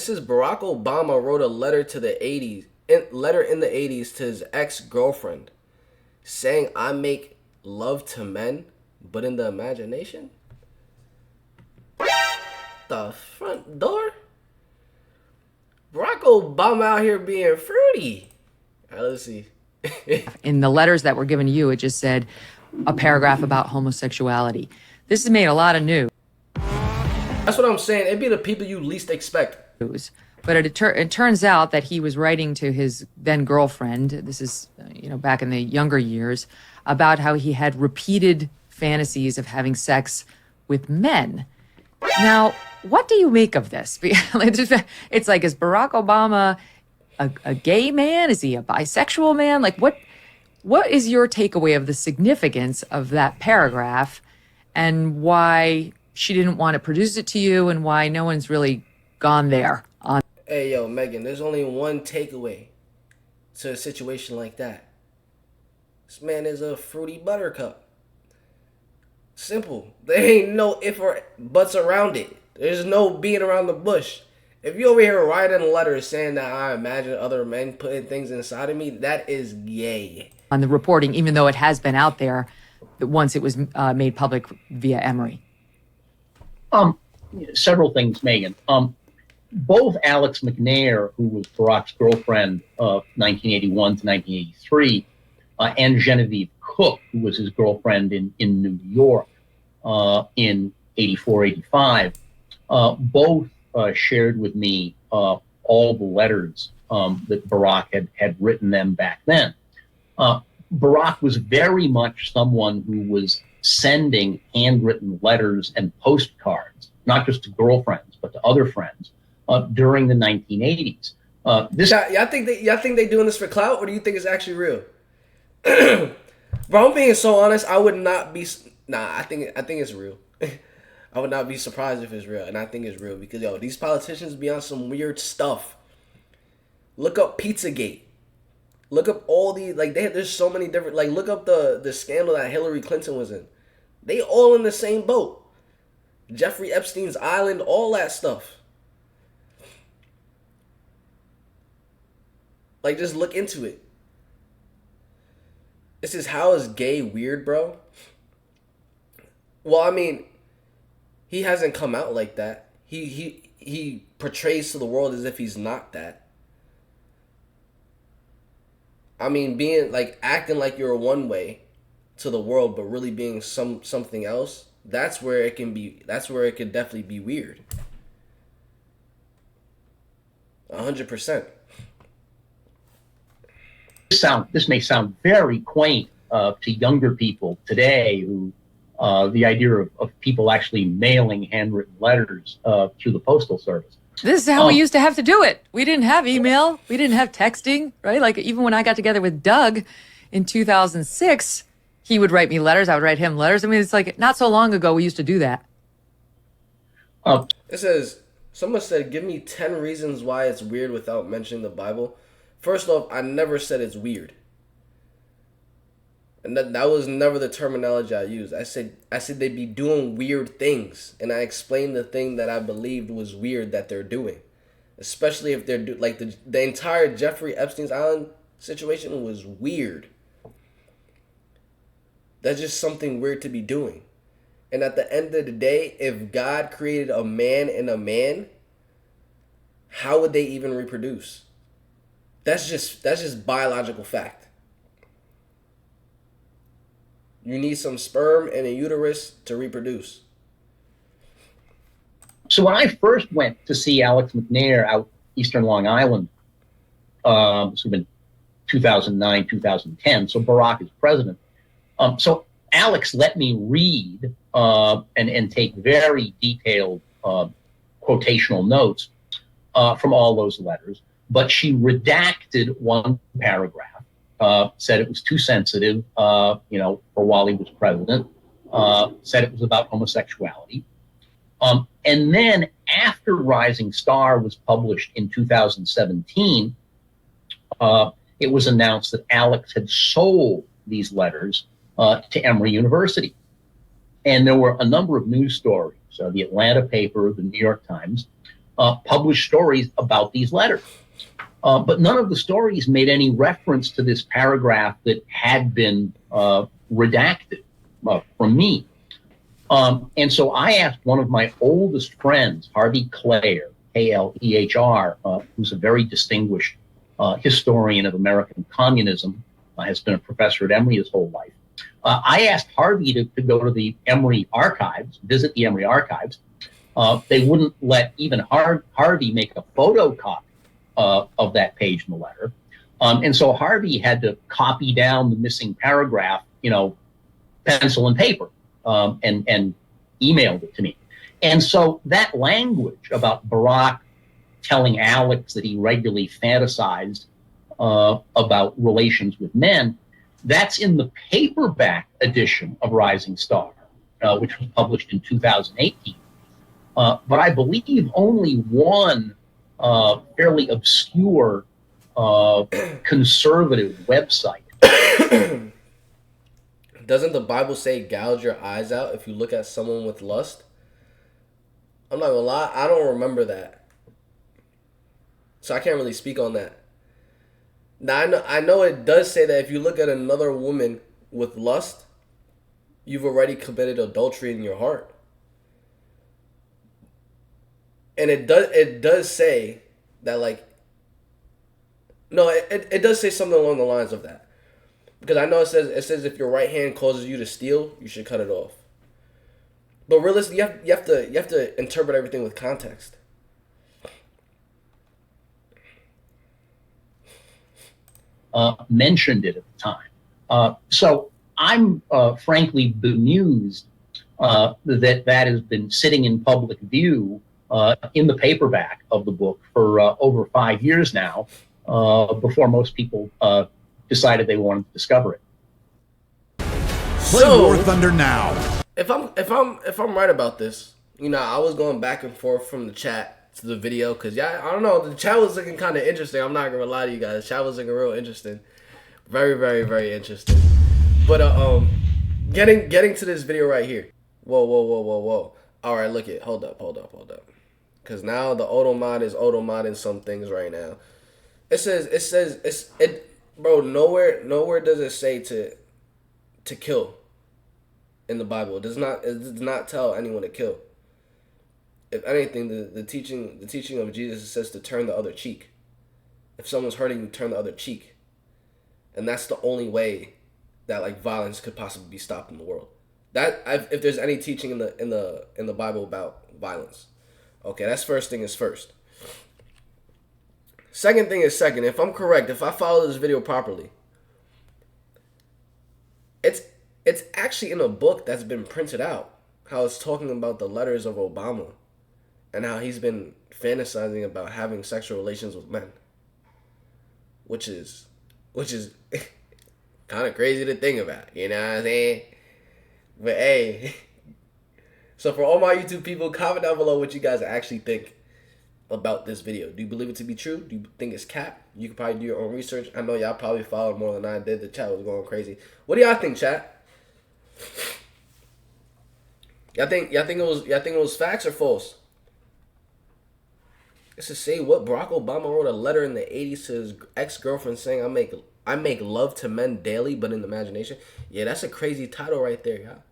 It says Barack Obama wrote a letter to the 80s, letter in the 80s to his ex-girlfriend saying I make love to men, but in the imagination? The front door? Barack Obama out here being fruity. All right, let's see. In the letters that were given to you, it just said a paragraph about homosexuality. This has made a lot of news. That's what I'm saying. It'd be the people you least expect. But it turns out that he was writing to his then girlfriend. This is, back in the younger years, about how he had repeated fantasies of having sex with men. Now, what do you make of this? It's like, is Barack Obama a gay man? Is he a bisexual man? Like, what is your takeaway of the significance of that paragraph and why she didn't want to produce it to you and why no one's really gone there on? Hey, yo, Megan, there's only one takeaway to a situation like that. This man is a fruity buttercup. Simple. There ain't no if or buts around it. There's no being around the bush. If you over here writing a letter saying that I imagine other men putting things inside of me, that is gay. On the reporting, even though it has been out there once it was made public via Emory. Several things, Megan. Both Alex McNair, who was Barack's girlfriend of 1981 to 1983, and Genevieve Cook, who was his girlfriend in New York in 84, 85, both shared with me all the letters that Barack had written them back then. Barack was very much someone who was sending handwritten letters and postcards, not just to girlfriends, but to other friends during the 1980s. Y'all think they doing this for clout, or do you think it's actually real? Bro, I'm being so honest. I would not be. Nah, I think it's real. I would not be surprised if it's real, and I think it's real because these politicians be on some weird stuff. Look up Pizzagate. Look up all these there's so many different look up the scandal that Hillary Clinton was in. They all in the same boat. Jeffrey Epstein's island, all that stuff. Just look into it. This is how is gay weird, bro? Well, I mean, he hasn't come out like that. He portrays to the world as if he's not that. I mean, being acting like you're one way to the world, but really being something else. That's where it can be. That's where it could definitely be weird. 100%. This may sound very quaint to younger people today, who the idea of people actually mailing handwritten letters through the postal service. This is how we used to have to do it. We didn't have email. We didn't have texting, right? Even when I got together with Doug in 2006, he would write me letters. I would write him letters. I mean, it's not so long ago we used to do that. It says, someone said, give me 10 reasons why it's weird without mentioning the Bible. First off, I never said it's weird. And that was never the terminology I used. I said they'd be doing weird things. And I explained the thing that I believed was weird that they're doing. Especially if they're the entire Jeffrey Epstein's Island situation was weird. That's just something weird to be doing. And at the end of the day, if God created a man and a man, how would they even reproduce? That's just biological fact. You need some sperm and a uterus to reproduce. So when I first went to see Alex McNair out Eastern Long Island, this would have been 2009, 2010, so Barack is president. So Alex let me read and take very detailed quotational notes from all those letters, but she redacted one paragraph. Said it was too sensitive, for while he was president. Said it was about homosexuality. And then after Rising Star was published in 2017, it was announced that Alex had sold these letters to Emory University. And there were a number of news stories, the Atlanta paper, the New York Times, published stories about these letters. But none of the stories made any reference to this paragraph that had been redacted from me. And so I asked one of my oldest friends, Harvey Klehr, K-L-E-H-R, who's a very distinguished historian of American communism, has been a professor at Emory his whole life. I asked Harvey to go to the Emory archives, visit the Emory archives. They wouldn't let even Harvey make a photocopy of that page in the letter. And so Harvey had to copy down the missing paragraph, pencil and paper, and emailed it to me. And so that language about Barack telling Alex that he regularly fantasized about relations with men, that's in the paperback edition of Rising Star, which was published in 2018. But I believe only one fairly obscure conservative website. Doesn't the Bible say gouge your eyes out if you look at someone with lust? I'm not gonna lie, I don't remember that. So I can't really speak on that. Now I know it does say that if you look at another woman with lust, you've already committed adultery in your heart. And it does say that, like, no, it does say something along the lines of that. Because I know it says if your right hand causes you to steal, you should cut it off. But realistically, you have to interpret everything with context. Mentioned it at the time. So I'm frankly bemused that has been sitting in public view in the paperback of the book for over 5 years now, before most people decided they wanted to discover it. Play War Thunder now. If I'm right about this, I was going back and forth from the chat to the video because I don't know, the chat was looking kind of interesting. I'm not gonna lie to you guys, the chat was looking real interesting, very, very, very interesting. But getting to this video right here. Whoa. All right, look it. Hold up. Because now the Automod is Automodding some things right now. It says bro. Nowhere does it say to kill in the Bible. It does not tell anyone to kill. If anything, the teaching of Jesus says to turn the other cheek. If someone's hurting you, turn the other cheek. And that's the only way that, like, violence could possibly be stopped in the world. If there's any teaching in the Bible about violence. Okay, that's first thing is first. Second thing is second. If I'm correct, if I follow this video properly, it's actually in a book that's been printed out. How it's talking about the letters of Obama and how he's been fantasizing about having sexual relations with men. Which is kind of crazy to think about, you know what I'm saying? But hey, so for all my YouTube people, comment down below what you guys actually think about this video. Do you believe it to be true? Do you think it's cap? You can probably do your own research. I know y'all probably followed more than I did. The chat was going crazy. What do y'all think, chat? Y'all think it was facts or false? It's to say what Barack Obama wrote a letter in the 80s to his ex-girlfriend saying I make love to men daily, but in imagination. Yeah, that's a crazy title right there, y'all.